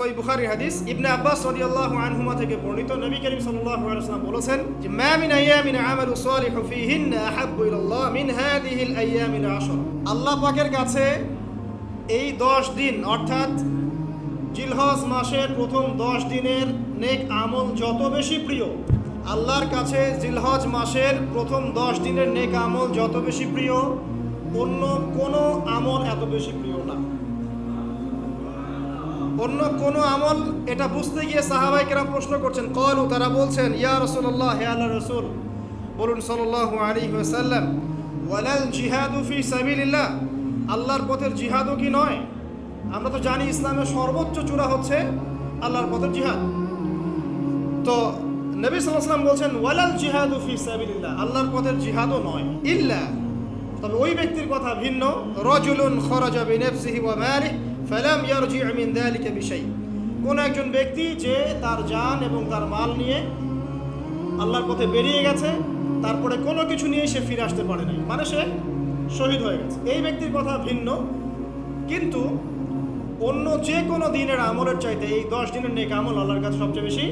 সহিহ বুখারীর হাদিস, ইবনে আব্বাস রাদিয়াল্লাহু আনহুমা থেকে বর্ণিত, নবী করিম সাল্লাল্লাহু আলাইহি ওয়াসাল্লাম বলেছেন যে মা মিন আইয়ামিন আমালু সালিহু ফীহিন্না আহাব্বু ইলাল্লাহ মিন হাযিহিল আইয়ামিল 10। আল্লাহ পাকের কাছে এই 10 দিন অর্থাৎ জিলহজ মাসের প্রথম 10 দিনের নেক আমল যত বেশি প্রিয়, আল্লাহর কাছে জিলহজ মাসের প্রথম 10 দিনের নেক আমল যত বেশি প্রিয়, অন্য কোনো আমল এত বেশি প্রিয় না। অন্য কোনো আমল, এটা বুঝতে গিয়ে সাহাবায়ে কেরাম প্রশ্ন করছেন, ক্বালু, তারা বলছেন, ইয়া রাসূলুল্লাহ, হে আল্লাহর রাসূল, বলুন সাল্লাল্লাহু আলাইহি ওয়াসাল্লাম, ওয়ালাল জিহাদু ফি সাবিলিল্লাহ, আল্লাহর পথের জিহাদও কি নয়? আমরা তো জানি ইসলামের সর্বোচ্চ চূড়া হচ্ছে আল্লাহর পথের জিহাদ। তো নবী সাল্লাল্লাহু আলাইহি ওয়াসাল্লাম বলছেন ওয়ালাল জিহাদু ফি সাবিলিল্লাহ, আল্লাহর পথের জিহাদও নয়, ইল্লা, তবে ওই ব্যক্তির কথা ভিন্ন, রাজুলুন খারাজা বিনাফসিহি ওয়া মালিহি ফালাম ইয়ারজি' মিন যালিকা বিশাই, কোন একজন ব্যক্তি যে তার জান এবং তার মাল নিয়ে আল্লাহর পথে বেরিয়ে গেছে, তারপরে কোনো কিছু নিয়ে সে ফিরে আসতে পারে নাই, মানে সে শহীদ হয়ে গেছে, এই ব্যক্তির কথা ভিন্ন। কিন্তু অন্য যে কোনো দিনের আমলের চাইতে এই 10 দিনের নেক আমল আল্লাহর কাছে সবচেয়ে বেশি